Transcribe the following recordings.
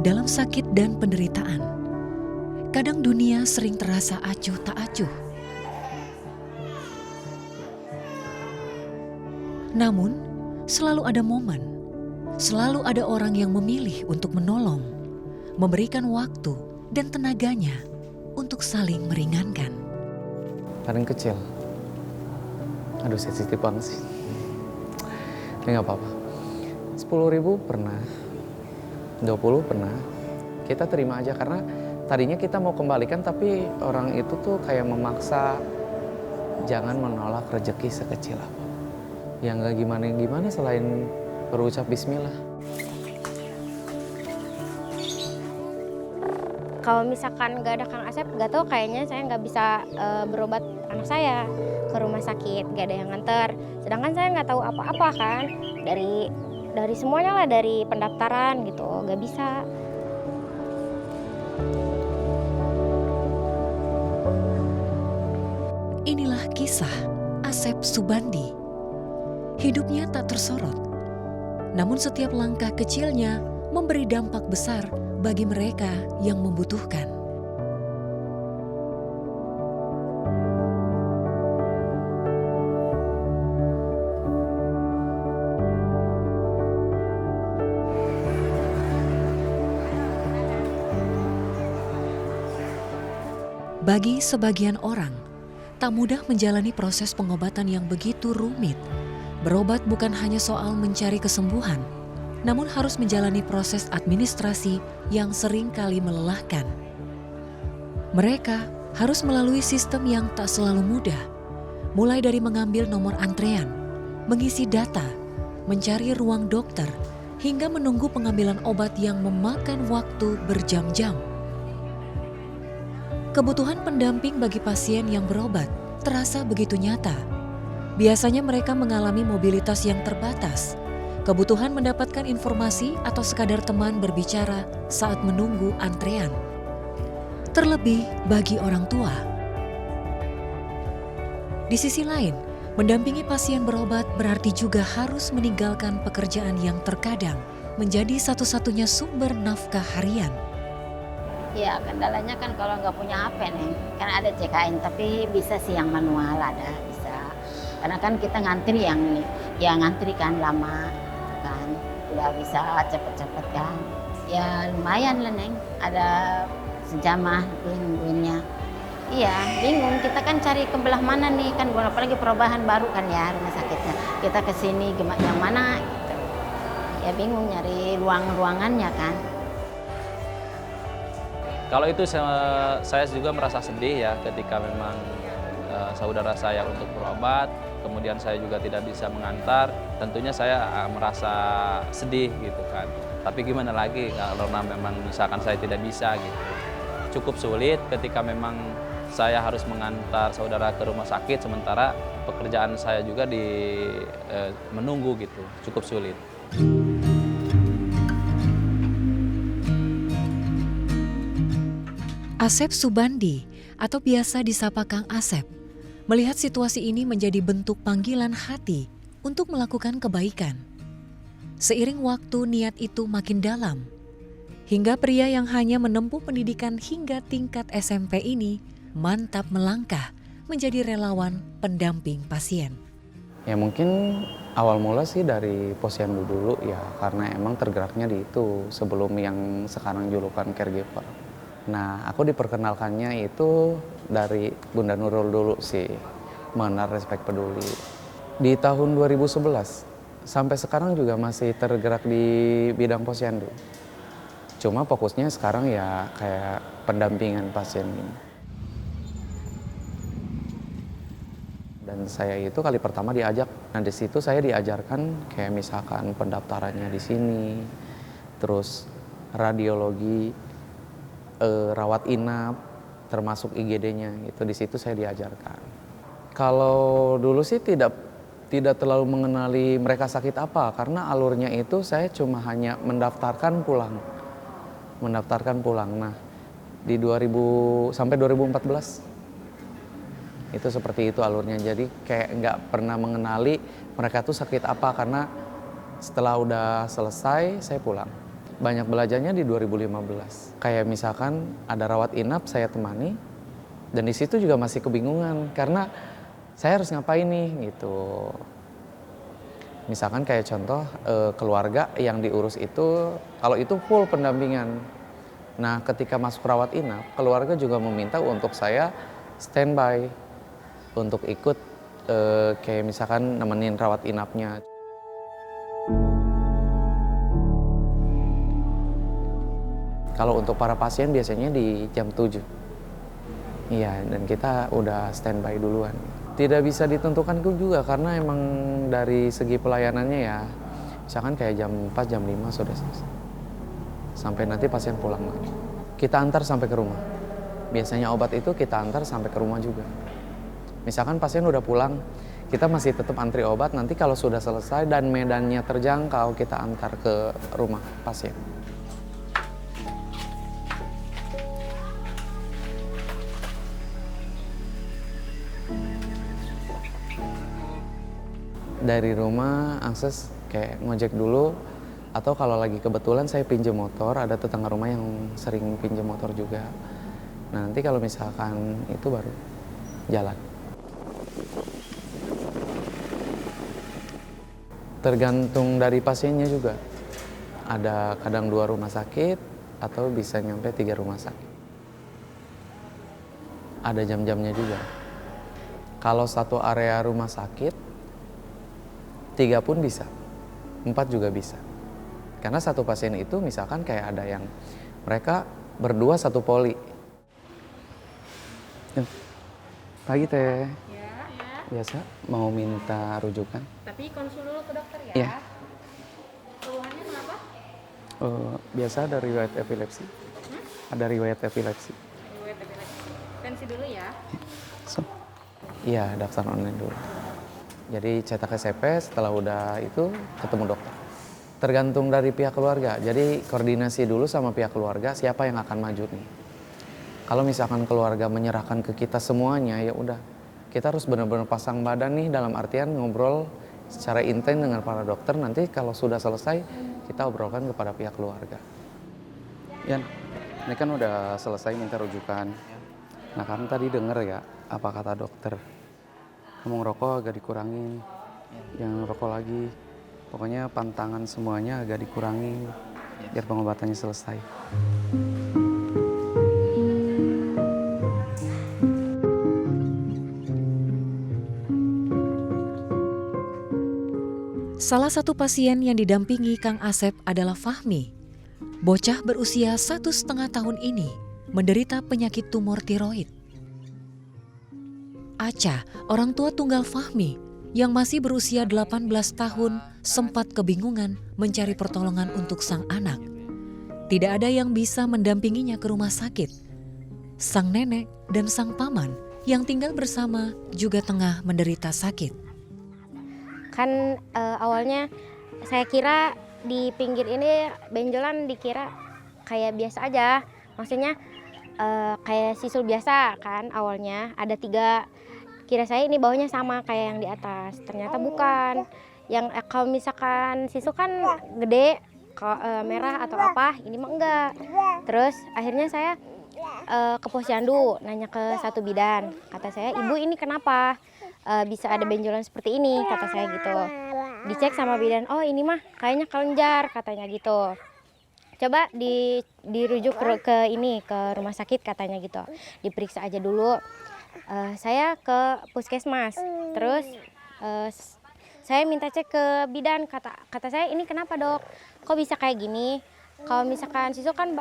dalam sakit dan penderitaan. Kadang dunia sering terasa acuh tak acuh. Namun, selalu ada momen, selalu ada orang yang memilih untuk menolong, memberikan waktu dan tenaganya untuk saling meringankan. Paling kecil. Aduh, sensitif banget sih. Ini gak apa-apa. 10.000 pernah, 20 pernah. Kita terima aja karena tadinya kita mau kembalikan tapi orang itu tuh kayak memaksa jangan menolak rezeki sekecil apa. Ya nggak gimana-gimana selain berucap bismillah. Kalau misalkan nggak ada Kang Asep, nggak tahu kayaknya saya nggak bisa berobat anak saya ke rumah sakit, nggak ada yang nganter. Sedangkan saya nggak tahu apa-apa kan, dari semuanya lah, dari pendaftaran gitu, nggak bisa. Inilah kisah Asep Subandi. Hidupnya tak tersorot, namun setiap langkah kecilnya memberi dampak besar bagi mereka yang membutuhkan. Bagi sebagian orang, tak mudah menjalani proses pengobatan yang begitu rumit. Berobat bukan hanya soal mencari kesembuhan, namun harus menjalani proses administrasi yang sering kali melelahkan. Mereka harus melalui sistem yang tak selalu mudah, mulai dari mengambil nomor antrean, mengisi data, mencari ruang dokter, hingga menunggu pengambilan obat yang memakan waktu berjam-jam. Kebutuhan pendamping bagi pasien yang berobat terasa begitu nyata. Biasanya mereka mengalami mobilitas yang terbatas, kebutuhan mendapatkan informasi atau sekadar teman berbicara saat menunggu antrean. Terlebih bagi orang tua. Di sisi lain, mendampingi pasien berobat berarti juga harus meninggalkan pekerjaan yang terkadang menjadi satu-satunya sumber nafkah harian. Ya, kendalanya kan kalau nggak punya HP nih, kan ada CKN, tapi bisa sih yang manual ada, bisa. Karena kan kita ngantri yang ngantri kan lama, kan nggak bisa cepet-cepet kan. Ya lumayan lah Neng, ada sejamah nungguinnya. Iya, bingung kita kan cari ke belah mana nih kan, apalagi perubahan baru kan ya rumah sakitnya. Kita ke sini yang mana gitu. Ya bingung nyari ruangannya kan. Kalau itu saya juga merasa sedih ya ketika memang saudara saya untuk berobat, kemudian saya juga tidak bisa mengantar, tentunya saya merasa sedih gitu kan. Tapi gimana lagi kalau memang misalkan saya tidak bisa gitu. Cukup sulit ketika memang saya harus mengantar saudara ke rumah sakit sementara pekerjaan saya juga menunggu gitu, cukup sulit. Asep Subandi atau biasa disapa Kang Asep, melihat situasi ini menjadi bentuk panggilan hati untuk melakukan kebaikan. Seiring waktu niat itu makin dalam, hingga pria yang hanya menempuh pendidikan hingga tingkat SMP ini mantap melangkah menjadi relawan pendamping pasien. Ya mungkin awal mula sih dari posyandu dulu ya, karena emang tergeraknya di itu sebelum yang sekarang julukan caregiver. Nah, aku diperkenalkannya itu dari Bunda Nurul dulu sih, mengenal Respect Peduli. Di tahun 2011, sampai sekarang juga masih tergerak di bidang posyandu. Cuma fokusnya sekarang ya kayak pendampingan pasien ini. Dan saya itu kali pertama diajak, nah di situ saya diajarkan kayak misalkan pendaftarannya di sini, terus radiologi, rawat inap, termasuk IGD-nya itu di situ saya diajarkan. Kalau dulu sih tidak terlalu mengenali mereka sakit apa karena alurnya itu saya cuma hanya mendaftarkan pulang. Nah, di 2000 sampai 2014 itu seperti itu alurnya. Jadi kayak nggak pernah mengenali mereka tuh sakit apa karena setelah udah selesai saya pulang. banyak belajarnya di 2015. Kayak misalkan ada rawat inap saya temani, dan di situ juga masih kebingungan karena saya harus ngapain nih gitu. Misalkan kayak contoh keluarga yang diurus itu, kalau itu full pendampingan. Nah ketika masuk rawat inap, keluarga juga meminta untuk saya standby untuk ikut kayak misalkan nemenin rawat inapnya. Kalau untuk para pasien biasanya di jam 7. Iya, dan kita udah standby duluan. Tidak bisa ditentukan juga karena emang dari segi pelayanannya ya, misalkan kayak jam 4, jam 5 sudah selesai. Sampai nanti pasien pulang lagi. Kita antar sampai ke rumah. Biasanya obat itu kita antar sampai ke rumah juga. Misalkan pasien udah pulang, kita masih tetap antri obat, nanti kalau sudah selesai dan medannya terjangkau, kita antar ke rumah pasien. Dari rumah akses kayak ngojek dulu, atau kalau lagi kebetulan saya pinjam motor, ada tetangga rumah yang sering pinjam motor juga. Nah nanti kalau misalkan itu baru jalan. Tergantung dari pasiennya juga. Ada kadang 2 rumah sakit atau bisa nyampe 3 rumah sakit. Ada jam-jamnya juga. Kalau satu area rumah sakit 3 pun bisa, 4 juga bisa. Karena satu pasien itu misalkan kayak ada yang mereka berdua satu poli. Pagi Teh. Ya. Biasa mau minta rujukan? Tapi konsul dulu ke dokter ya. Iya. Keluhannya kenapa? Biasa ada riwayat epilepsi. Ada riwayat epilepsi. Riwayat epilepsi. Tensi dulu ya. So, iya daftar online dulu. Jadi cetak SCP, setelah udah itu ketemu dokter. Tergantung dari pihak keluarga. Jadi koordinasi dulu sama pihak keluarga siapa yang akan maju nih. Kalau misalkan keluarga menyerahkan ke kita semuanya, ya udah. Kita harus benar-benar pasang badan nih, dalam artian ngobrol secara intens dengan para dokter. Nanti kalau sudah selesai, kita obrolkan kepada pihak keluarga. Yan, ini kan udah selesai minta rujukan. Nah kamu tadi denger ya apa kata dokter? Kamu ngerokok agak dikurangin, jangan ngerokok lagi. Pokoknya pantangan semuanya agak dikurangin biar pengobatannya selesai. Salah satu pasien yang didampingi Kang Asep adalah Fahmi. Bocah berusia 1,5 tahun ini menderita penyakit tumor tiroid. Aca, orang tua tunggal Fahmi, yang masih berusia 18 tahun, sempat kebingungan mencari pertolongan untuk sang anak. Tidak ada yang bisa mendampinginya ke rumah sakit. Sang nenek dan sang paman yang tinggal bersama juga tengah menderita sakit. Kan awalnya saya kira di pinggir ini benjolan dikira kayak biasa aja. Maksudnya kayak sisul biasa kan awalnya. Ada 3. Kira saya ini baunya sama kayak yang di atas, ternyata bukan. Yang kalau misalkan sisu kan gede, merah atau apa, ini mah enggak. Terus akhirnya saya ke posyandu, nanya ke satu bidan. Kata saya, ibu ini kenapa bisa ada benjolan seperti ini, kata saya gitu. Dicek sama bidan, oh ini mah kayaknya kelenjar, katanya gitu. Coba dirujuk ke rumah sakit katanya gitu. Diperiksa aja dulu. Saya ke puskesmas, terus saya minta cek ke bidan, kata saya ini kenapa dok, kok bisa kayak gini, kalau misalkan sisu kan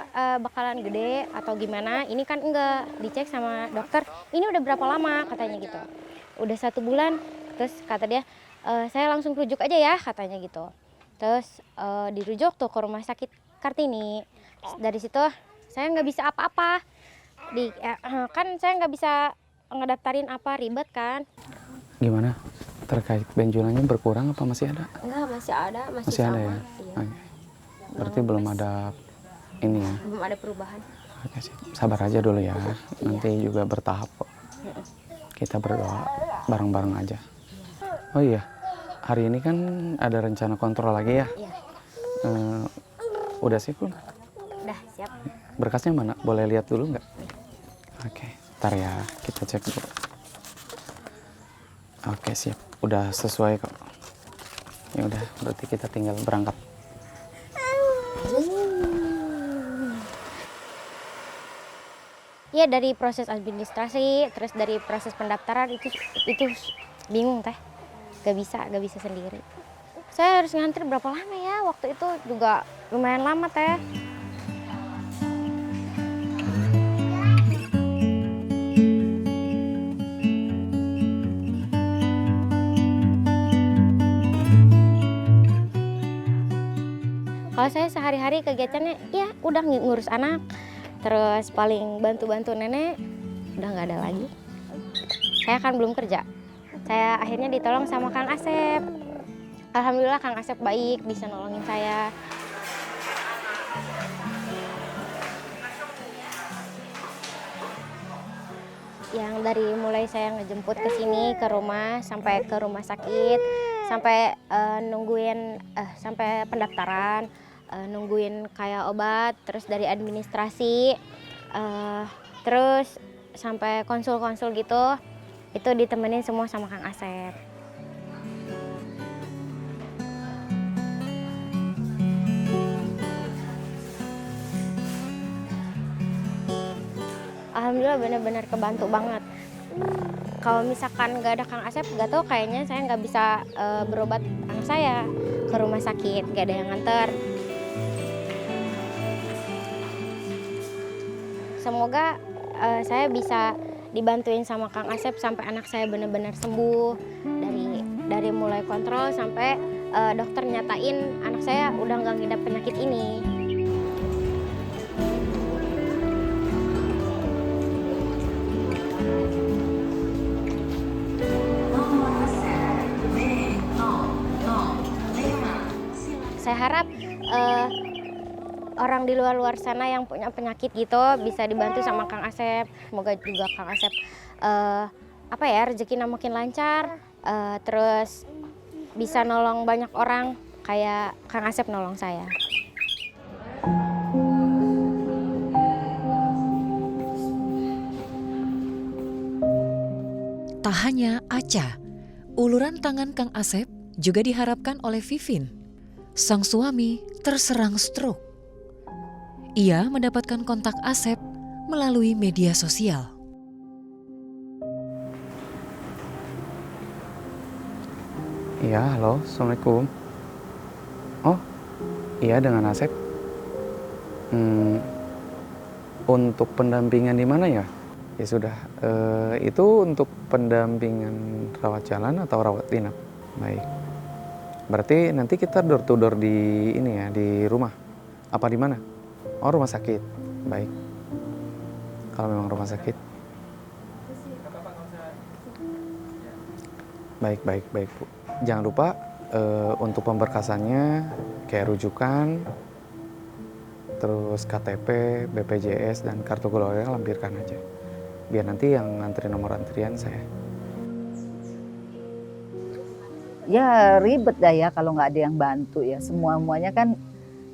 bakalan gede atau gimana, ini kan enggak. Dicek sama dokter, ini udah berapa lama, katanya gitu. Udah 1 bulan, terus kata dia, saya langsung rujuk aja ya, katanya gitu. Terus dirujuk tuh ke rumah sakit Kartini. Dari situ saya nggak bisa apa-apa, kan saya nggak bisa ngedaftarin apa, ribet kan. Gimana? Terkait benjolannya berkurang apa masih ada? Enggak, masih ada, masih Masih ada sama. ya? Iya. Oke. Berarti belum ada ini ya? Belum ada perubahan. Oke sih. Sabar aja dulu ya. Nanti juga bertahap kok. Kita berdoa bareng-bareng aja. Oh iya, hari ini kan ada rencana kontrol lagi ya? Iya. Udah sih pun. Udah siap. Berkasnya mana? Boleh lihat dulu nggak? Oke, ntar ya kita cek dulu. Oke siap, udah sesuai kok. Ya udah, berarti kita tinggal berangkat. Ya dari proses administrasi, terus dari proses pendaftaran itu bingung teh, gak bisa sendiri. Saya harus ngantri berapa lama ya? Waktu itu juga lumayan lama teh. Kalau saya sehari-hari kegiatannya ya udah ngurus anak, terus paling bantu-bantu nenek, udah nggak ada lagi. Saya kan belum kerja. Saya akhirnya ditolong sama Kang Asep. Alhamdulillah Kang Asep baik, bisa nolongin saya. Yang dari mulai saya ngejemput ke sini, ke rumah, sampai ke rumah sakit, sampai nungguin sampai pendaftaran, nungguin kayak obat, terus dari administrasi, terus sampai konsul-konsul gitu, itu ditemenin semua sama Kang Asep. Alhamdulillah benar-benar kebantu banget. Kalau misalkan nggak ada Kang Asep, nggak tahu kayaknya saya nggak bisa berobat anak saya ke rumah sakit, nggak ada yang nganter. Semoga saya bisa dibantuin sama Kang Asep sampai anak saya benar-benar sembuh, dari mulai kontrol sampai dokter nyatain anak saya udah nggak ngidap penyakit ini. Saya harap orang di luar sana yang punya penyakit gitu bisa dibantu sama Kang Asep. Semoga juga Kang Asep rezekinya makin lancar, terus bisa nolong banyak orang kayak Kang Asep nolong saya. Tak hanya Aca, uluran tangan Kang Asep juga diharapkan oleh Vivin. Sang suami terserang stroke. Ia mendapatkan kontak Asep melalui media sosial. Iya, halo, Assalamualaikum. Oh, iya dengan Asep. Untuk pendampingan di mana ya? Ya sudah, itu untuk pendampingan rawat jalan atau rawat inap? Baik. Berarti nanti kita door to door di ini ya, di rumah. Apa di mana? Oh, rumah sakit. Baik. Kalau memang rumah sakit. Baik, Bu. Jangan lupa untuk pemberkasannya kayak rujukan, terus KTP, BPJS, dan kartu keluarga lampirkan aja. Biar nanti yang ngantri nomor antrian saya. Ya ribet dah ya kalau nggak ada yang bantu ya. Semuanya kan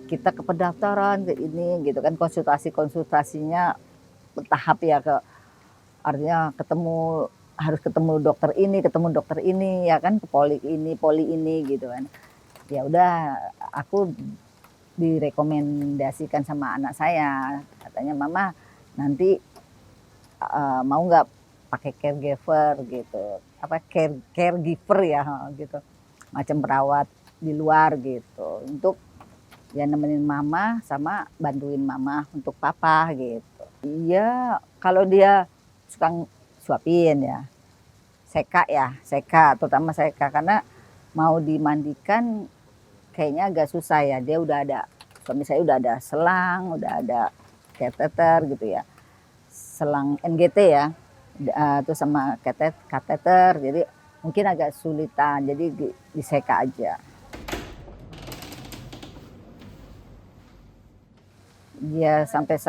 kita ke pendaftaran ke ini gitu kan, konsultasinya bertahap ya, artinya harus ketemu dokter ini ya kan, ke poli ini gitu kan. Ya udah, aku direkomendasikan sama anak saya, katanya mama nanti mau nggak pakai caregiver gitu, caregiver ya gitu, macam perawat di luar gitu, untuk ya nemenin mama sama bantuin mama untuk papa gitu. Iya, kalau dia suka suapin ya, seka, terutama seka, karena mau dimandikan kayaknya agak susah ya. Dia udah ada, suami saya udah ada selang, udah ada kateter gitu ya, selang NGT ya, terus sama kateter, jadi mungkin agak sulitan, jadi diseka aja. Ya sampai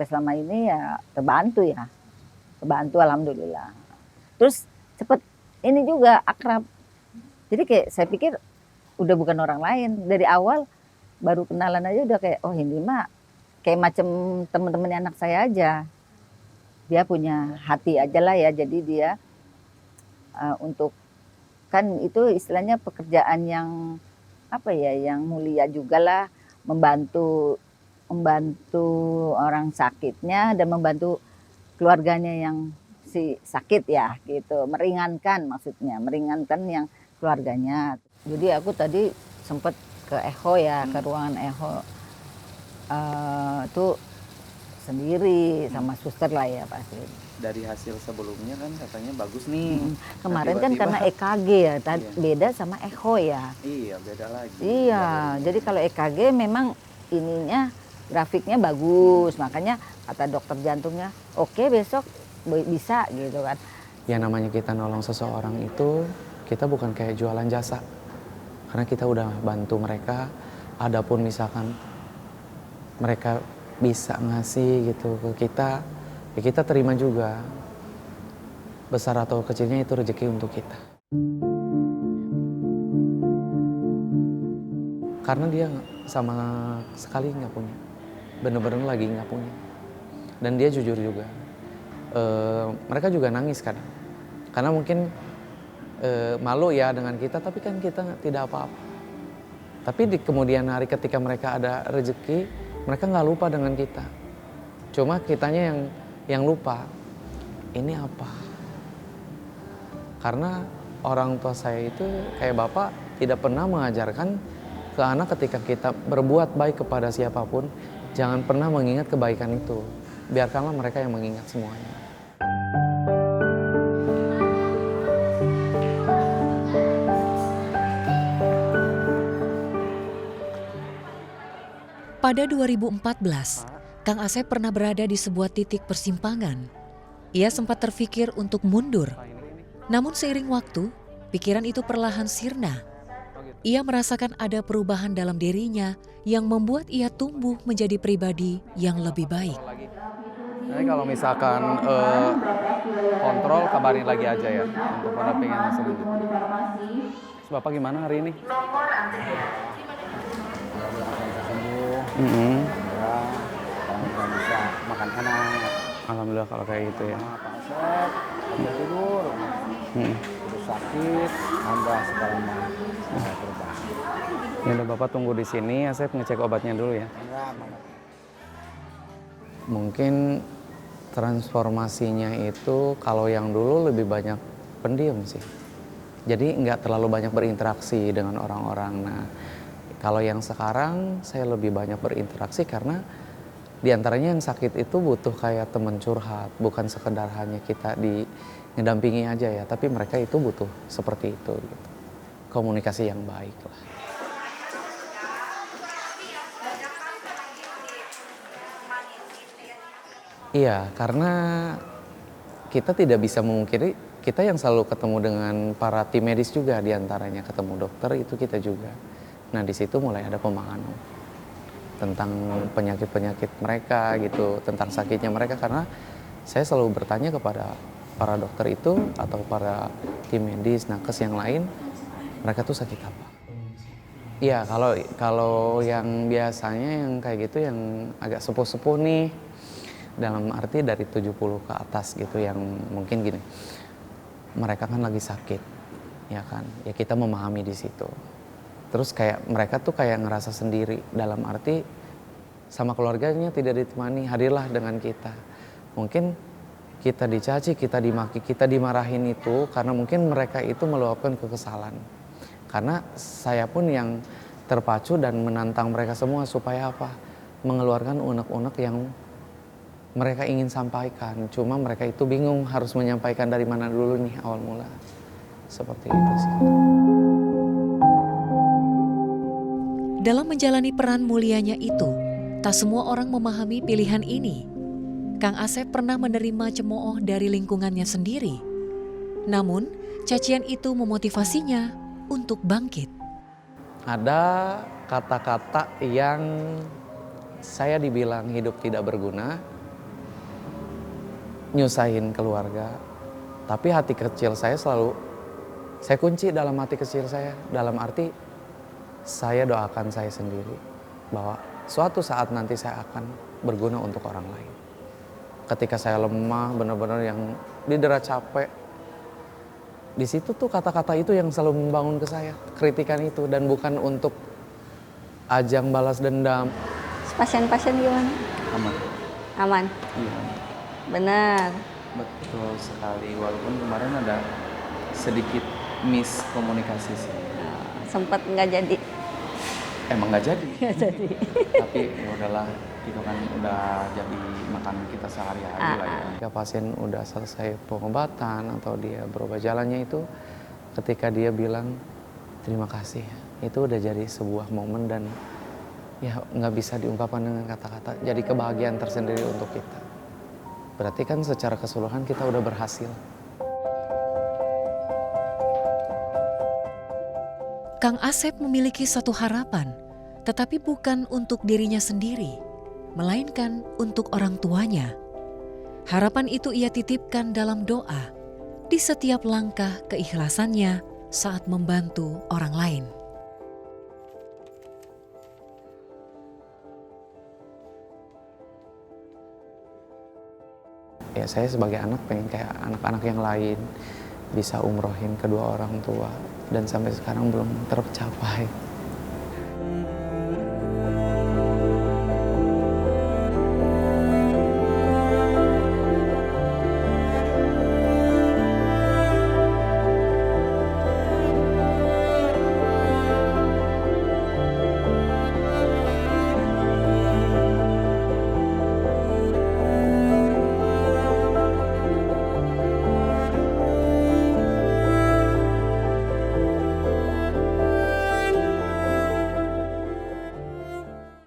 selama ini ya terbantu alhamdulillah. Terus cepet ini juga akrab, jadi kayak saya pikir udah bukan orang lain. Dari awal baru kenalan aja udah kayak, oh ini mah kayak macam teman-temannya anak saya aja. Dia punya hati aja lah ya, jadi dia untuk, kan itu istilahnya pekerjaan yang apa ya, yang mulia juga lah, membantu membantu orang sakitnya dan membantu keluarganya yang si sakit ya gitu, meringankan, maksudnya meringankan yang keluarganya. Jadi aku tadi sempat ke echo ya, ke ruangan echo itu sendiri sama suster lah ya pasti. Dari hasil sebelumnya kan katanya bagus nih. Kemarin Nah, kan tiba-tiba- karena EKG ya, Iya. beda sama echo ya. Iya, beda lagi. Iya, jadi kalau EKG memang ininya grafiknya bagus, makanya kata dokter jantungnya, oke besok bisa gitu kan. Ya namanya kita nolong seseorang itu, kita bukan kayak jualan jasa. Karena kita udah bantu mereka, adapun misalkan mereka bisa ngasih gitu ke kita, ya kita terima juga. Besar atau kecilnya itu rezeki untuk kita. Karena dia sama sekali nggak punya, bener-bener lagi nggak punya. Dan dia jujur juga. Mereka juga nangis kadang. Karena mungkin malu ya dengan kita, tapi kan kita tidak apa-apa. Tapi di kemudian hari ketika mereka ada rezeki, mereka nggak lupa dengan kita. Cuma kitanya yang lupa, ini apa? Karena orang tua saya itu kayak bapak tidak pernah mengajarkan ke anak ketika kita berbuat baik kepada siapapun, jangan pernah mengingat kebaikan itu. Biarkanlah mereka yang mengingat semuanya. Pada 2014, Kang Asep pernah berada di sebuah titik persimpangan. Ia sempat terfikir untuk mundur. Namun seiring waktu, pikiran itu perlahan sirna. Ia merasakan ada perubahan dalam dirinya yang membuat ia tumbuh menjadi pribadi yang lebih baik. Jadi kalau misalkan kontrol, kabarin lagi aja ya untuk pendampingan selanjutnya. Terus Bapak gimana hari ini? Ya, sekarang udah bisa makan enak. Alhamdulillah kalau kayak gitu ya. Pak Asep udah tidur, terus sakit, tambah segala macam perubahan. Ya udah Bapak tunggu di sini, Asep ngecek obatnya dulu ya. Enggak, Mama. Mungkin transformasinya itu kalau yang dulu lebih banyak pendiam sih. Jadi nggak terlalu banyak berinteraksi dengan orang-orang. Nah, kalau yang sekarang saya lebih banyak berinteraksi karena diantaranya yang sakit itu butuh kayak teman curhat, bukan sekedar hanya kita ngedampingi aja ya, tapi mereka itu butuh seperti itu gitu. Komunikasi yang baik lah. Iya, karena kita tidak bisa memungkiri, kita yang selalu ketemu dengan para tim medis juga, diantaranya ketemu dokter itu kita juga. Nah di situ mulai ada pemahaman tentang penyakit-penyakit mereka gitu, tentang sakitnya mereka, karena saya selalu bertanya kepada para dokter itu atau para tim medis, nakes yang lain, mereka tuh sakit apa? Iya, kalau yang biasanya yang kayak gitu yang agak sepuh-sepuh nih, dalam arti dari 70 ke atas gitu, yang mungkin gini, mereka kan lagi sakit, ya kan? Ya kita memahami di situ. Terus kayak mereka tuh kayak ngerasa sendiri, dalam arti sama keluarganya tidak ditemani, hadirlah dengan kita. Mungkin kita dicaci, kita dimaki, kita dimarahin itu karena mungkin mereka itu meluapkan kekesalan. Karena saya pun yang terpacu dan menantang mereka semua supaya apa? Mengeluarkan unek-unek yang mereka ingin sampaikan. Cuma mereka itu bingung harus menyampaikan dari mana dulu nih awal mula. Seperti itu sih. Dalam menjalani peran mulianya itu, tak semua orang memahami pilihan ini. Kang Asep pernah menerima cemooh dari lingkungannya sendiri. Namun, cacian itu memotivasinya untuk bangkit. Ada kata-kata yang saya dibilang hidup tidak berguna, nyusahin keluarga, tapi hati kecil saya selalu, saya kunci dalam hati kecil saya, dalam arti saya doakan saya sendiri. bahwa suatu saat nanti saya akan berguna untuk orang lain. Ketika saya lemah, benar-benar yang didera capek, di situ tuh kata-kata itu yang selalu membangun ke saya, kritikan itu, dan bukan untuk ajang balas dendam. Pasien-pasien gimana? Aman. Aman? Iya, Benar. betul sekali. Walaupun kemarin ada sedikit miskomunikasi sih. Sempat nggak jadi. Emang nggak jadi. Nggak jadi. Tapi ya udahlah, itu kan udah jadi makanan kita sehari-hari lah ya. Ketika pasien udah selesai pengobatan atau dia berubah jalannya itu, ketika dia bilang terima kasih, itu udah jadi sebuah momen dan ya nggak bisa diungkapkan dengan kata-kata. Jadi kebahagiaan tersendiri untuk kita. Berarti kan secara keseluruhan kita udah berhasil. Kang Asep memiliki satu harapan, tetapi bukan untuk dirinya sendiri, melainkan untuk orang tuanya. Harapan itu ia titipkan dalam doa di setiap langkah keikhlasannya saat membantu orang lain. Ya saya sebagai anak pengen kayak anak-anak yang lain, bisa umrohin kedua orang tua, dan sampai sekarang belum tercapai.